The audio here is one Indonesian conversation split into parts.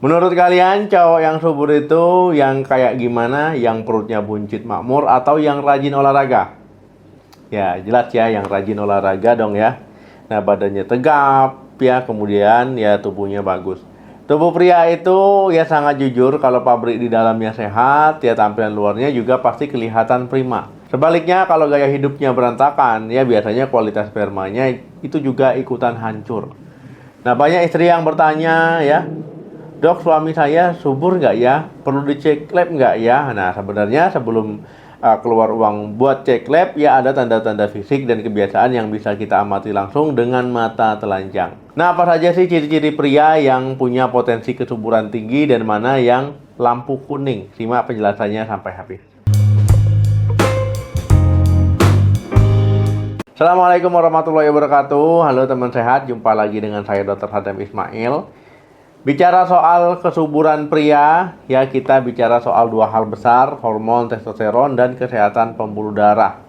Menurut kalian cowok yang subur itu yang kayak gimana? Yang perutnya buncit makmur atau yang rajin olahraga? Ya jelas ya yang rajin olahraga dong ya. Nah badannya tegap ya, kemudian ya tubuhnya bagus. Tubuh pria itu ya sangat jujur, kalau pabrik di dalamnya sehat ya tampilan luarnya juga pasti kelihatan prima. Sebaliknya kalau gaya hidupnya berantakan ya biasanya kualitas spermanya itu juga ikutan hancur. Nah banyak istri yang bertanya ya, Dok, suami saya subur nggak ya? Perlu dicek lab nggak ya? Nah, sebenarnya sebelum keluar uang buat cek lab, ya ada tanda-tanda fisik dan kebiasaan yang bisa kita amati langsung dengan mata telanjang. Nah, apa saja sih ciri-ciri pria yang punya potensi kesuburan tinggi dan mana yang lampu kuning? Simak penjelasannya sampai habis. Assalamualaikum warahmatullahi wabarakatuh. Halo teman sehat, jumpa lagi dengan saya Dr. Hadam Ismail. Bicara soal kesuburan pria, ya kita bicara soal dua hal besar, hormon testosteron dan kesehatan pembuluh darah.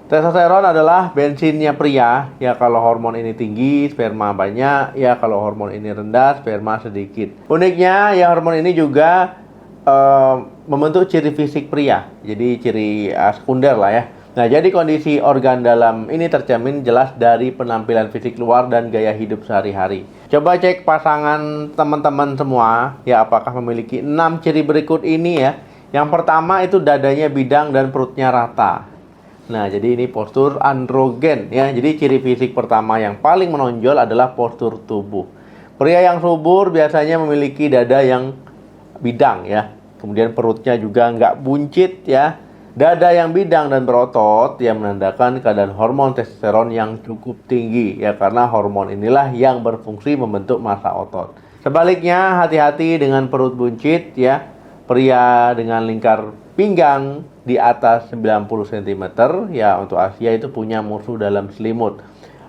Testosteron adalah bensinnya pria, ya kalau hormon ini tinggi, sperma banyak, ya kalau hormon ini rendah, sperma sedikit. Uniknya, ya hormon ini juga membentuk ciri fisik pria, jadi ciri sekunder lah ya. Nah, jadi kondisi organ dalam ini tercermin jelas dari penampilan fisik luar dan gaya hidup sehari-hari. Coba cek pasangan teman-teman semua, ya apakah memiliki 6 ciri berikut ini ya. Yang pertama itu dadanya bidang dan perutnya rata. Nah, jadi ini postur androgen ya. Jadi ciri fisik pertama yang paling menonjol adalah postur tubuh. Pria yang subur biasanya memiliki dada yang bidang ya. Kemudian perutnya juga nggak buncit ya. Dada yang bidang dan berotot yang menandakan keadaan hormon testosteron yang cukup tinggi ya, karena hormon inilah yang berfungsi membentuk massa otot. Sebaliknya hati-hati dengan perut buncit ya. Pria dengan lingkar pinggang di atas 90 cm ya untuk Asia itu punya musuh dalam selimut.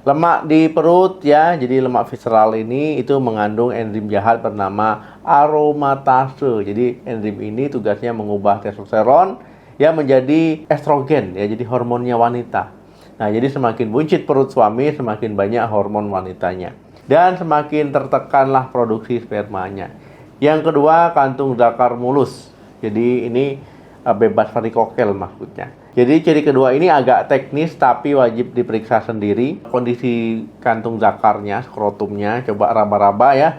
Lemak di perut ya, jadi lemak visceral ini itu mengandung enzim jahat bernama aromatase. Jadi enzim ini tugasnya mengubah testosteron ya menjadi estrogen ya, jadi hormonnya wanita. Nah, jadi semakin buncit perut suami, semakin banyak hormon wanitanya. Dan semakin tertekanlah produksi spermanya. Yang kedua, kantung zakar mulus. Jadi ini bebas varikokel maksudnya. Jadi ciri kedua ini agak teknis tapi wajib diperiksa sendiri. Kondisi kantung zakarnya, skrotumnya, coba raba-raba ya.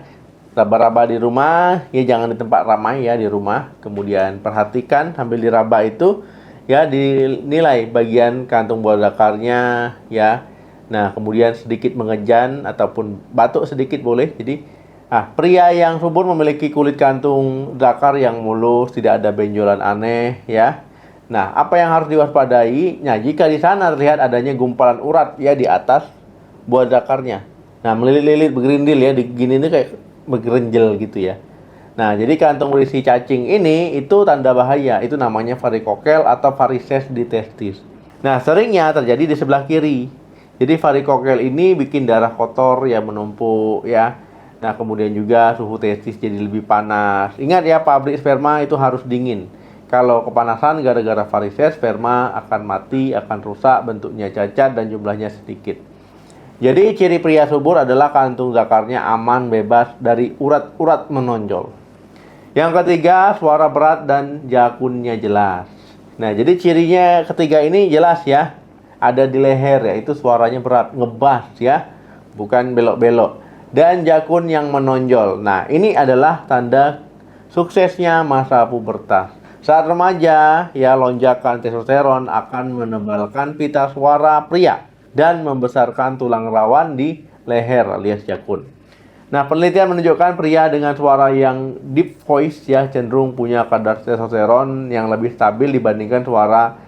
Raba-raba di rumah, ya jangan di tempat ramai ya, di rumah. Kemudian perhatikan sambil diraba itu, ya dinilai bagian kantung bawah zakarnya ya. Nah, kemudian sedikit mengejan ataupun batuk sedikit boleh. Jadi, pria yang subur memiliki kulit kantung zakar yang mulus, tidak ada benjolan aneh ya. Nah, apa yang harus diwaspadai? Nah, jika di sana terlihat adanya gumpalan urat ya di atas buah zakarnya. Nah, melilit-lilit bergerindil ya, di gini ini kayak bergerenjel gitu ya. Nah, jadi kantung berisi cacing ini itu tanda bahaya. Itu namanya varikokel atau varises di testis. Nah, seringnya terjadi di sebelah kiri. Jadi varikokel ini bikin darah kotor ya menumpuk ya. Nah, kemudian juga suhu testis jadi lebih panas. Ingat ya, pabrik sperma itu harus dingin. Kalau kepanasan gara-gara varises, sperma akan mati, akan rusak, bentuknya cacat dan jumlahnya sedikit. Jadi ciri pria subur adalah kantung zakarnya aman, bebas dari urat-urat menonjol. Yang ketiga, suara berat dan jakunnya jelas. Nah, jadi cirinya ketiga ini jelas ya. Ada di leher ya, itu suaranya berat, ngebas ya, bukan belok-belok. Dan jakun yang menonjol. Nah, ini adalah tanda suksesnya masa pubertas. Saat remaja, ya lonjakan testosteron akan menebalkan pita suara pria dan membesarkan tulang rawan di leher alias jakun. Nah, penelitian menunjukkan pria dengan suara yang deep voice ya cenderung punya kadar testosteron yang lebih stabil dibandingkan suara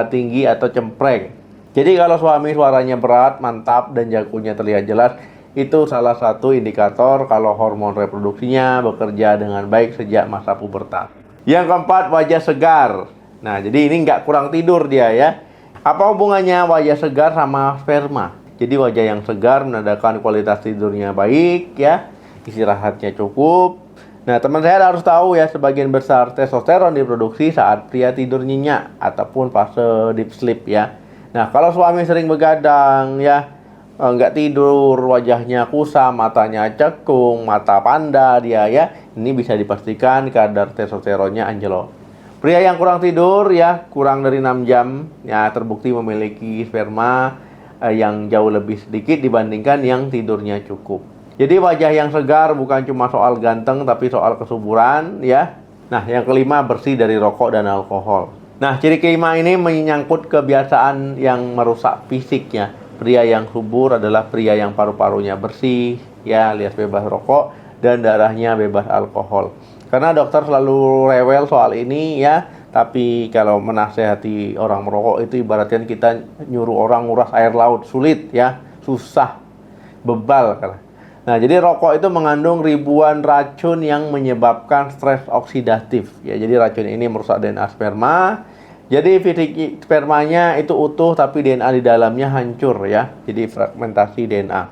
tinggi atau cempreng. Jadi kalau suami suaranya berat, mantap dan jakunnya terlihat jelas, itu salah satu indikator kalau hormon reproduksinya bekerja dengan baik sejak masa pubertas. Yang keempat, wajah segar. Nah, jadi ini nggak kurang tidur dia ya. Apa hubungannya wajah segar sama sperma? Jadi wajah yang segar menandakan kualitas tidurnya baik ya, istirahatnya cukup. Nah, teman saya harus tahu ya, sebagian besar testosteron diproduksi saat pria tidur nyenyak ataupun fase deep sleep ya. Nah, kalau suami sering begadang ya, nggak tidur, wajahnya kusam, matanya cekung, mata panda dia ya, ini bisa dipastikan kadar testosteronnya anjlok. Pria yang kurang tidur ya, kurang dari 6 jam ya, terbukti memiliki sperma yang jauh lebih sedikit dibandingkan yang tidurnya cukup. Jadi wajah yang segar bukan cuma soal ganteng tapi soal kesuburan ya. Nah, yang kelima, bersih dari rokok dan alkohol. Nah, ciri kelima ini menyangkut kebiasaan yang merusak fisik ya. Pria yang subur adalah pria yang paru-parunya bersih ya, alias bebas rokok dan darahnya bebas alkohol. Karena dokter selalu rewel soal ini ya, tapi kalau menasehati orang merokok itu ibaratnya kita nyuruh orang nguras air laut, sulit ya, susah, bebal kan. Nah, jadi rokok itu mengandung ribuan racun yang menyebabkan stres oksidatif ya. Jadi racun ini merusak DNA sperma. Jadi fisik spermanya itu utuh tapi DNA di dalamnya hancur ya. Jadi fragmentasi DNA.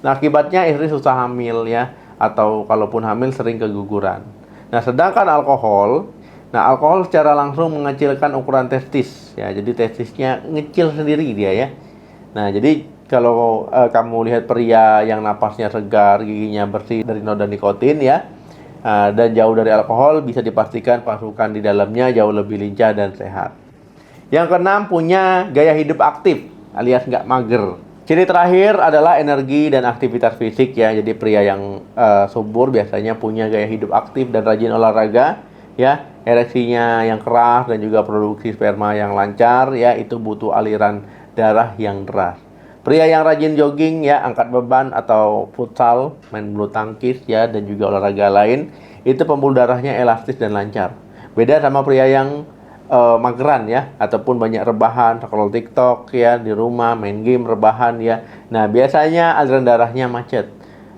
Nah, akibatnya istri susah hamil ya, atau kalaupun hamil sering keguguran. Nah, sedangkan alkohol secara langsung mengecilkan ukuran testis ya. Jadi testisnya ngecil sendiri dia ya. Nah, jadi kalau kamu lihat pria yang napasnya segar, giginya bersih dari noda nikotin ya, dan jauh dari alkohol, bisa dipastikan pasukan di dalamnya jauh lebih lincah dan sehat. Yang keenam, punya gaya hidup aktif alias nggak mager. Ciri terakhir adalah energi dan aktivitas fisik ya. Jadi pria yang subur biasanya punya gaya hidup aktif dan rajin olahraga ya. Ereksinya yang keras dan juga produksi sperma yang lancar ya, itu butuh aliran darah yang deras. Pria yang rajin jogging ya, angkat beban atau futsal, main bulu tangkis ya, dan juga olahraga lain, itu pembuluh darahnya elastis dan lancar. Beda sama pria yang mageran ya, ataupun banyak rebahan, scroll TikTok ya, di rumah main game rebahan ya. Nah, biasanya aliran darahnya macet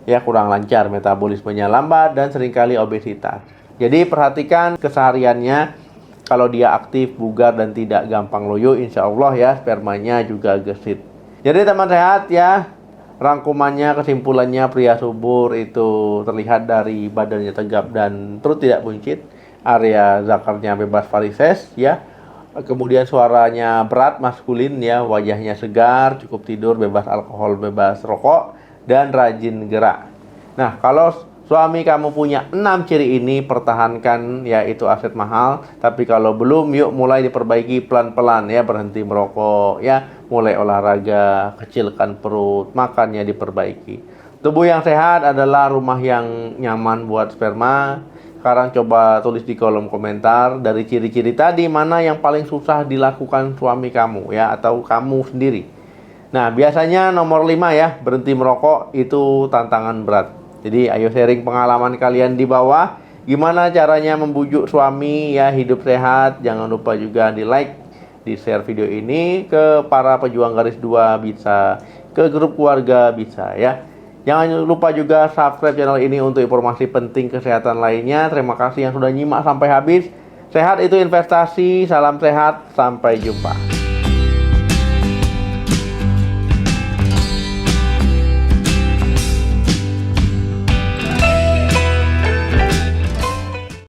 ya, kurang lancar, metabolismenya lambat dan seringkali obesitas. Jadi perhatikan kesehariannya. Kalau dia aktif, bugar dan tidak gampang loyo, insya Allah ya spermanya juga gesit. Jadi teman sehat ya, rangkumannya, kesimpulannya, pria subur itu terlihat dari badannya tegap dan perut tidak buncit, area zakarnya bebas varises ya, kemudian suaranya berat, maskulin ya, wajahnya segar, cukup tidur, bebas alkohol, bebas rokok, dan rajin gerak. Nah, kalau suami kamu punya 6 ciri ini, pertahankan ya, itu aset mahal. Tapi kalau belum, yuk mulai diperbaiki pelan-pelan ya, berhenti merokok ya, mulai olahraga, kecilkan perut, makannya diperbaiki. Tubuh yang sehat adalah rumah yang nyaman buat sperma. Sekarang coba tulis di kolom komentar dari ciri-ciri tadi mana yang paling susah dilakukan suami kamu ya, atau kamu sendiri. Nah, biasanya nomor 5 ya, berhenti merokok itu tantangan berat. Jadi ayo sharing pengalaman kalian di bawah. Gimana caranya membujuk suami ya hidup sehat. Jangan lupa juga di like, di share video ini ke para pejuang garis 2 bisa, ke grup keluarga bisa ya. Jangan lupa juga subscribe channel ini untuk informasi penting kesehatan lainnya. Terima kasih yang sudah nyimak sampai habis. Sehat itu investasi. Salam sehat. Sampai jumpa.